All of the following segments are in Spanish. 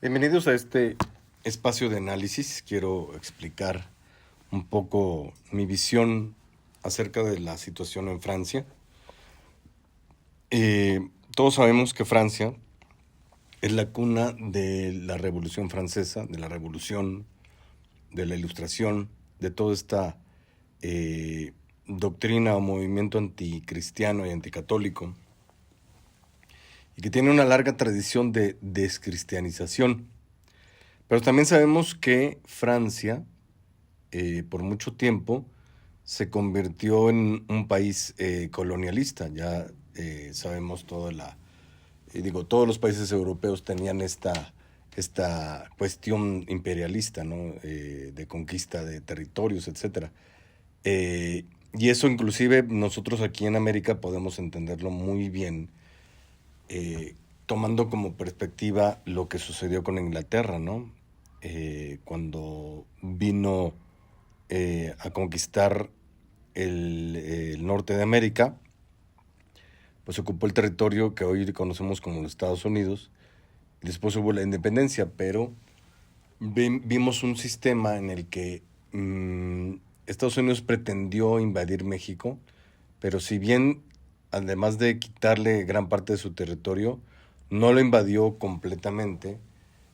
Bienvenidos a este espacio de análisis. Quiero explicar un poco mi visión acerca de la situación en Francia. Todos sabemos que Francia es la cuna de la Revolución Francesa, de la Revolución, de la Ilustración, de toda esta doctrina o movimiento anticristiano y anticatólico, y que tiene una larga tradición de descristianización. Pero también sabemos que Francia, por mucho tiempo, se convirtió en un país colonialista. Ya sabemos todos los países europeos tenían esta cuestión imperialista, ¿no? De conquista de territorios, etcétera. Y eso inclusive nosotros aquí en América podemos entenderlo muy bien, tomando como perspectiva lo que sucedió con Inglaterra, ¿no? Cuando vino a conquistar el norte de América, pues ocupó el territorio que hoy conocemos como los Estados Unidos, y después hubo la independencia, pero vimos un sistema en el que Estados Unidos pretendió invadir México, pero si bien, además de quitarle gran parte de su territorio, no lo invadió completamente.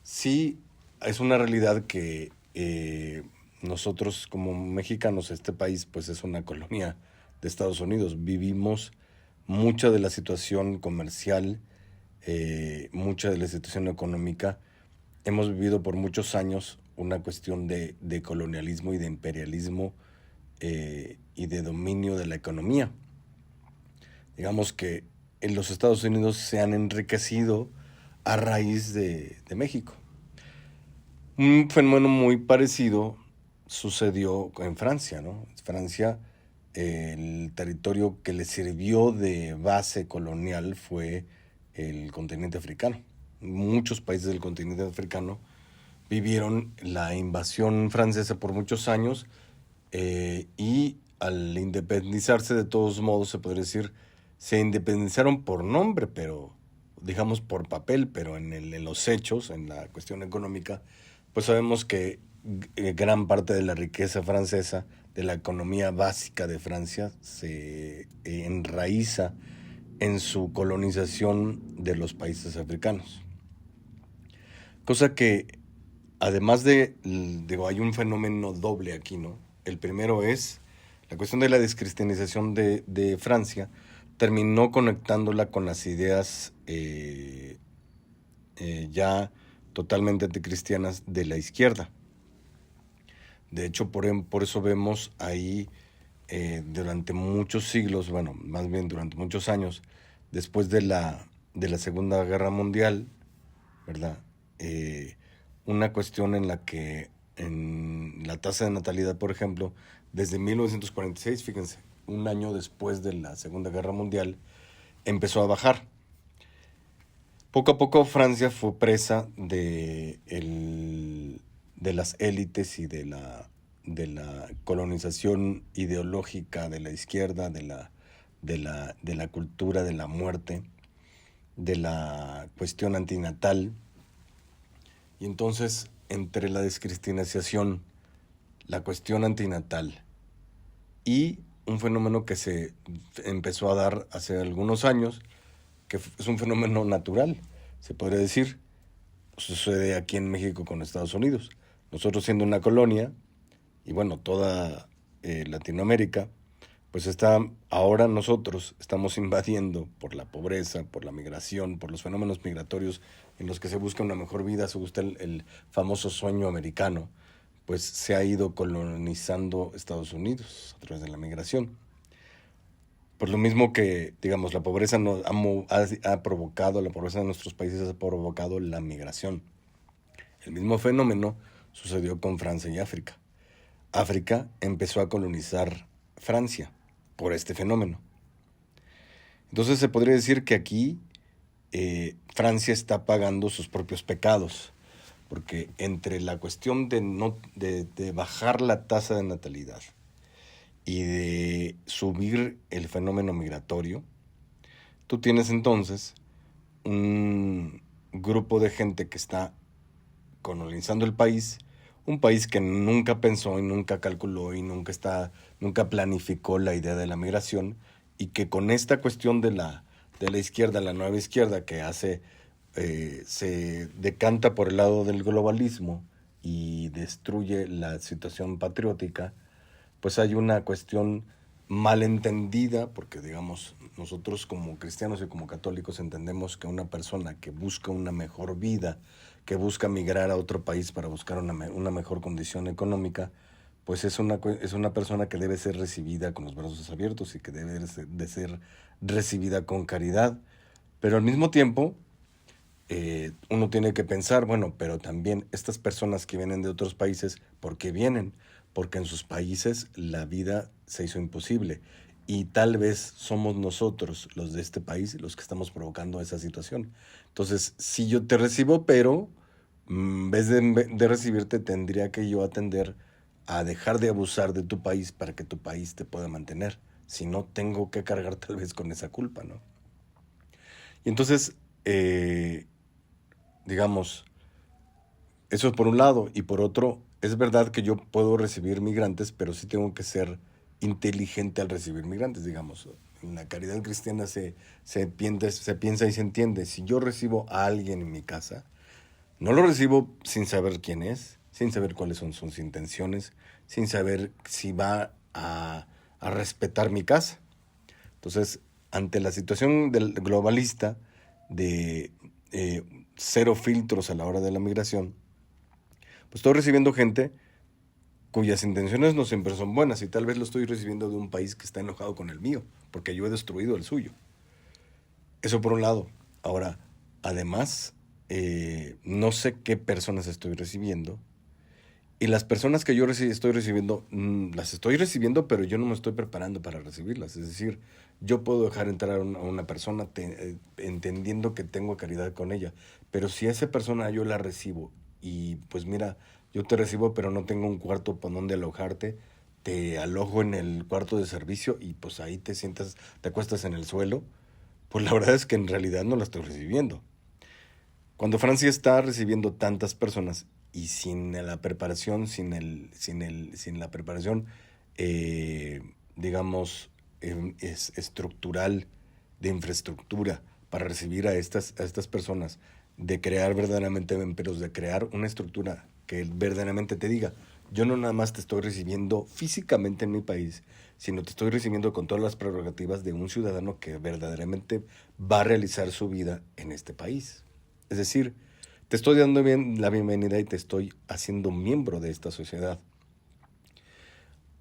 Sí, es una realidad que nosotros como mexicanos, este país pues es una colonia de Estados Unidos. Vivimos mucha de la situación comercial, mucha de la situación económica. Hemos vivido por muchos años una cuestión de colonialismo y de imperialismo, y de dominio de la economía. Digamos que en los Estados Unidos se han enriquecido a raíz de México. Un fenómeno muy parecido sucedió en Francia, ¿no? Francia, el territorio que le sirvió de base colonial fue el continente africano. Muchos países del continente africano vivieron la invasión francesa por muchos años, y al independizarse, de todos modos, se podría decir, se independizaron por nombre, pero digamos por papel, pero en los hechos, en la cuestión económica, pues sabemos que gran parte de la riqueza francesa, de la economía básica de Francia, se enraiza en su colonización de los países africanos. Cosa que, además digo, hay un fenómeno doble aquí, ¿no? El primero es la cuestión de la descristianización de Francia, terminó conectándola con las ideas ya totalmente anticristianas de la izquierda. De hecho, por eso vemos ahí, durante muchos siglos, bueno, más bien durante muchos años, después de la Segunda Guerra Mundial, ¿verdad? Una cuestión en la que en la tasa de natalidad, por ejemplo, desde 1946, fíjense, un año después de la Segunda Guerra Mundial, empezó a bajar. Poco a poco Francia fue presa de las élites y de la colonización ideológica de la izquierda, de la cultura de la muerte, de la cuestión antinatal. Y entonces, entre la descristianización, la cuestión antinatal y un fenómeno que se empezó a dar hace algunos años, que es un fenómeno natural, se podría decir, sucede aquí en México con Estados Unidos. Nosotros siendo una colonia, y bueno, toda Latinoamérica, pues ahora nosotros estamos invadiendo por la pobreza, por la migración, por los fenómenos migratorios en los que se busca una mejor vida, se busca el famoso sueño americano, pues se ha ido colonizando Estados Unidos a través de la migración. Por lo mismo que, digamos, la pobreza ha provocado, la pobreza de nuestros países ha provocado la migración. El mismo fenómeno sucedió con Francia y África. África empezó a colonizar Francia por este fenómeno. Entonces se podría decir que aquí Francia está pagando sus propios pecados, porque entre la cuestión de bajar la tasa de natalidad y de subir el fenómeno migratorio, tú tienes entonces un grupo de gente que está colonizando el país, un país que nunca pensó y nunca calculó y nunca planificó la idea de la migración, y que con esta cuestión de la izquierda, la nueva izquierda, que se decanta por el lado del globalismo y destruye la situación patriótica, pues hay una cuestión malentendida, porque digamos, nosotros como cristianos y como católicos entendemos que una persona que busca una mejor vida, que busca migrar a otro país para buscar una mejor condición económica, pues es una persona que debe ser recibida con los brazos abiertos y que debe de ser recibida con caridad. Pero al mismo tiempo, uno tiene que pensar, bueno, pero también estas personas que vienen de otros países, ¿por qué vienen? Porque en sus países la vida se hizo imposible, y tal vez somos nosotros, los de este país, los que estamos provocando esa situación. Entonces, si yo te recibo, pero en vez de recibirte, tendría que yo atender a dejar de abusar de tu país para que tu país te pueda mantener. Si no, tengo que cargar tal vez con esa culpa, ¿no? Y entonces, digamos, eso es por un lado. Y por otro, es verdad que yo puedo recibir migrantes, pero sí tengo que ser inteligente al recibir migrantes, digamos. En la caridad cristiana se piensa y se entiende. Si yo recibo a alguien en mi casa, no lo recibo sin saber quién es, sin saber cuáles son sus intenciones, sin saber si va a respetar mi casa. Entonces, ante la situación del globalista de cero filtros a la hora de la migración, pues estoy recibiendo gente cuyas intenciones no siempre son buenas, y tal vez lo estoy recibiendo de un país que está enojado con el mío, porque yo he destruido el suyo. Eso por un lado. Ahora, además, no sé qué personas estoy recibiendo, y las personas que yo estoy recibiendo, las estoy recibiendo, pero yo no me estoy preparando para recibirlas. Es decir, yo puedo dejar entrar a una persona entendiendo que tengo caridad con ella, pero si a esa persona yo la recibo y pues mira, yo te recibo, pero no tengo un cuarto para donde alojarte, te alojo en el cuarto de servicio y pues ahí te sientas, te acuestas en el suelo, pues la verdad es que en realidad no la estoy recibiendo. Cuando Francia está recibiendo tantas personas y sin la preparación, sin la preparación, eh, digamos, es estructural, de infraestructura para recibir a estas personas, de crear verdaderamente empleos, de crear una estructura que verdaderamente te diga, yo no nada más te estoy recibiendo físicamente en mi país, sino te estoy recibiendo con todas las prerrogativas de un ciudadano que verdaderamente va a realizar su vida en este país. Es decir, te estoy dando la bienvenida y te estoy haciendo miembro de esta sociedad.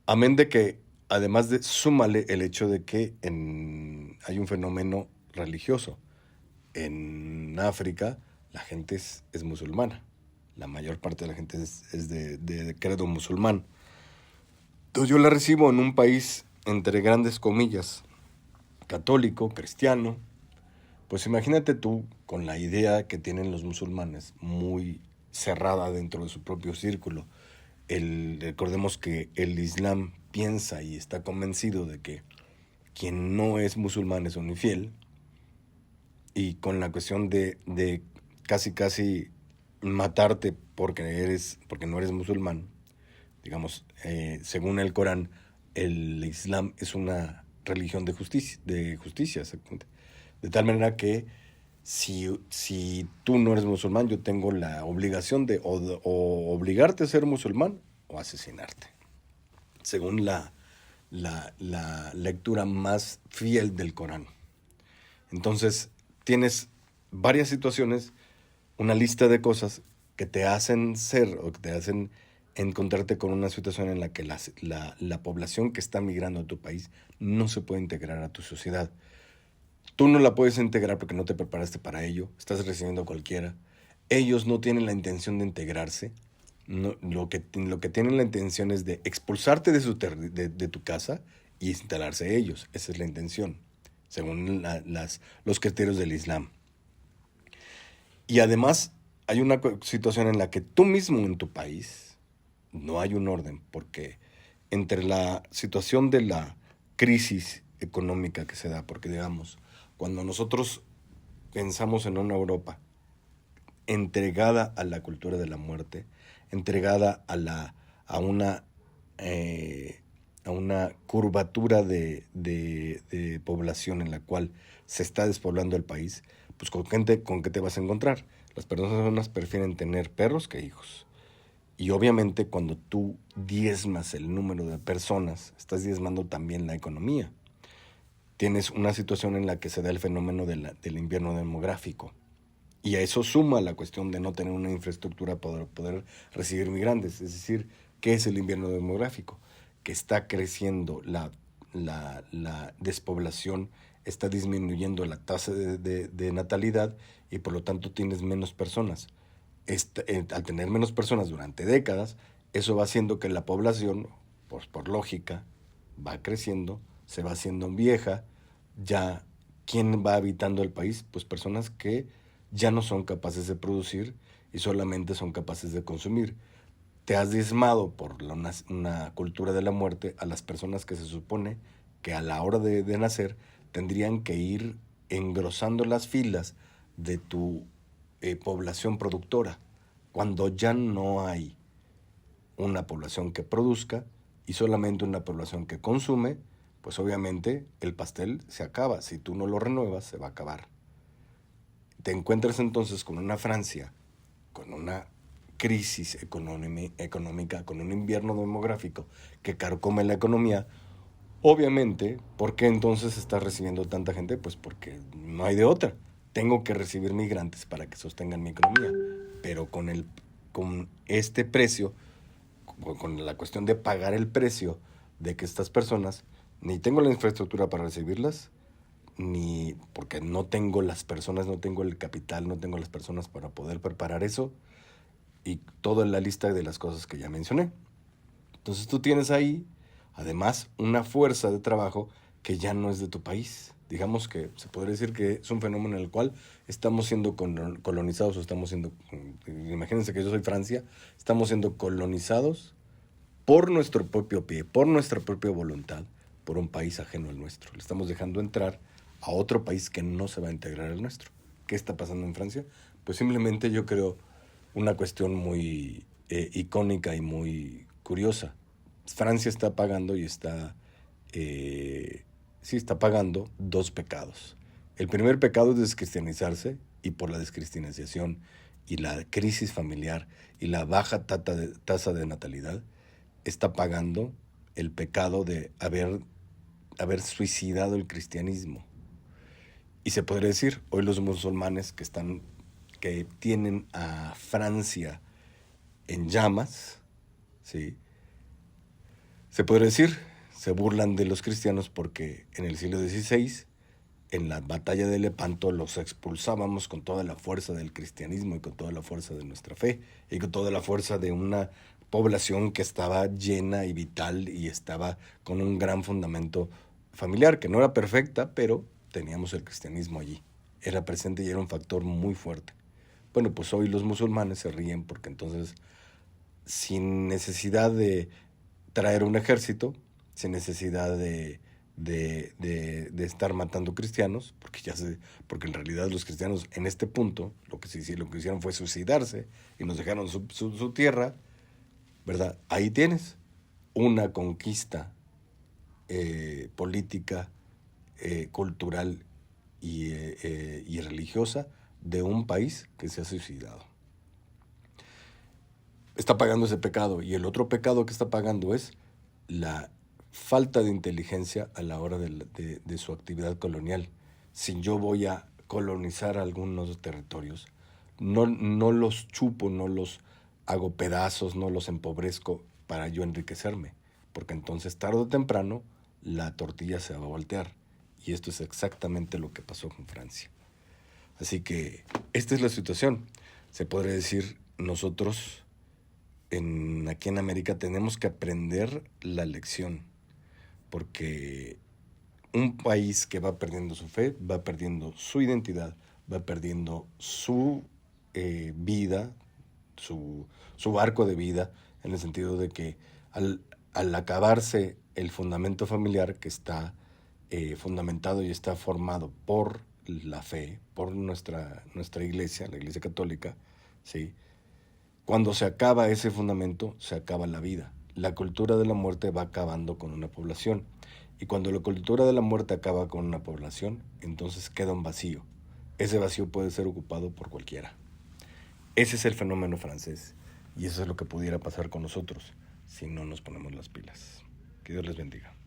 Amén de que, además de, súmale el hecho de que hay un fenómeno religioso. En África la gente es musulmana. La mayor parte de la gente es de credo musulmán. Entonces yo la recibo en un país, entre grandes comillas, católico, cristiano. Pues imagínate tú con la idea que tienen los musulmanes, muy cerrada dentro de su propio círculo. Recordemos que el Islam piensa y está convencido de que quien no es musulmán es un infiel, y con la cuestión de casi matarte porque no eres musulmán. Digamos, según el Corán, el Islam es una religión de justicia, exactamente. De tal manera que si tú no eres musulmán, yo tengo la obligación de o obligarte a ser musulmán o asesinarte, según la lectura más fiel del Corán. Entonces, tienes varias situaciones, una lista de cosas que te hacen ser o que te hacen encontrarte con una situación en la que la población que está migrando a tu país no se puede integrar a tu sociedad. Tú no la puedes integrar porque no te preparaste para ello, estás recibiendo a cualquiera. Ellos no tienen la intención de integrarse. No, lo que tienen la intención es de expulsarte de tu casa y instalarse ellos. Esa es la intención, según los criterios del Islam. Y además hay una situación en la que tú mismo en tu país no hay un orden, porque entre la situación de la crisis económica que se da, porque digamos, cuando nosotros pensamos en una Europa entregada a la cultura de la muerte, entregada a una, a una curvatura de población en la cual se está despoblando el país, pues ¿con qué te vas a encontrar? Las personas prefieren tener perros que hijos. Y obviamente cuando tú diezmas el número de personas, estás diezmando también la economía. Tienes una situación en la que se da el fenómeno del invierno demográfico. Y a eso suma la cuestión de no tener una infraestructura para poder recibir migrantes. Es decir, ¿qué es el invierno demográfico? Que está creciendo la despoblación, está disminuyendo la tasa de natalidad y por lo tanto tienes menos personas. Al tener menos personas durante décadas, eso va haciendo que la población, pues por lógica, va creciendo, se va haciendo vieja. Ya, ¿quién va habitando el país? Pues personas que ya no son capaces de producir y solamente son capaces de consumir. Te has diezmado por una cultura de la muerte a las personas que se supone que a la hora de nacer tendrían que ir engrosando las filas de tu población productora, cuando ya no hay una población que produzca y solamente una población que consume, pues obviamente el pastel se acaba. Si tú no lo renuevas, se va a acabar. Te encuentras entonces con una Francia, con una crisis económica, con un invierno demográfico que carcome la economía. Obviamente, ¿por qué entonces estás recibiendo tanta gente? Pues porque no hay de otra. Tengo que recibir migrantes para que sostengan mi economía. Pero con este precio, con la cuestión de pagar el precio de que estas personas, ni tengo la infraestructura para recibirlas, ni porque no tengo las personas, no tengo el capital, no tengo las personas para poder preparar eso, y toda la lista de las cosas que ya mencioné. Entonces tú tienes ahí, además, una fuerza de trabajo que ya no es de tu país. Digamos que se podría decir que es un fenómeno en el cual estamos siendo colonizados o estamos siendo, imagínense que yo soy Francia, estamos siendo colonizados por nuestro propio pie, por nuestra propia voluntad, por un país ajeno al nuestro. Le estamos dejando entrar a otro país que no se va a integrar al nuestro. ¿Qué está pasando en Francia? Pues simplemente yo creo una cuestión muy icónica y muy curiosa. Francia está pagando y sí está pagando dos pecados. El primer pecado es descristianizarse, y por la descristianización y la crisis familiar y la baja tasa de natalidad, está pagando el pecado de haber suicidado el cristianismo. Y se podría decir, hoy los musulmanes que tienen a Francia en llamas, ¿sí? Se podría decir, se burlan de los cristianos porque en el siglo XVI, en la batalla de Lepanto, los expulsábamos con toda la fuerza del cristianismo y con toda la fuerza de nuestra fe y con toda la fuerza de una población que estaba llena y vital y estaba con un gran fundamento familiar, que no era perfecta, pero teníamos el cristianismo allí. Era presente y era un factor muy fuerte. Bueno, pues hoy los musulmanes se ríen porque entonces, sin necesidad de traer un ejército, sin necesidad de estar matando cristianos, porque en realidad los cristianos en este punto lo que hicieron fue suicidarse y nos dejaron su tierra, ¿verdad? Ahí tienes una conquista política, cultural y religiosa de un país que se ha suicidado. Está pagando ese pecado, y el otro pecado que está pagando es la falta de inteligencia a la hora de su actividad colonial. Si yo voy a colonizar algunos territorios, no los chupo, no los hago pedazos, no los empobrezco para yo enriquecerme, porque entonces tarde o temprano la tortilla se va a voltear. Y esto es exactamente lo que pasó con Francia. Así que esta es la situación. Se podría decir, nosotros aquí en América tenemos que aprender la lección, porque un país que va perdiendo su fe, va perdiendo su identidad, va perdiendo su vida, su arco de vida, en el sentido de que al acabarse el fundamento familiar que está fundamentado y está formado por la fe, por nuestra iglesia, la Iglesia Católica, ¿sí? Cuando se acaba ese fundamento, se acaba la vida. La cultura de la muerte va acabando con una población. Y cuando la cultura de la muerte acaba con una población, entonces queda un vacío. Ese vacío puede ser ocupado por cualquiera. Ese es el fenómeno francés. Y eso es lo que pudiera pasar con nosotros si no nos ponemos las pilas. Que Dios les bendiga.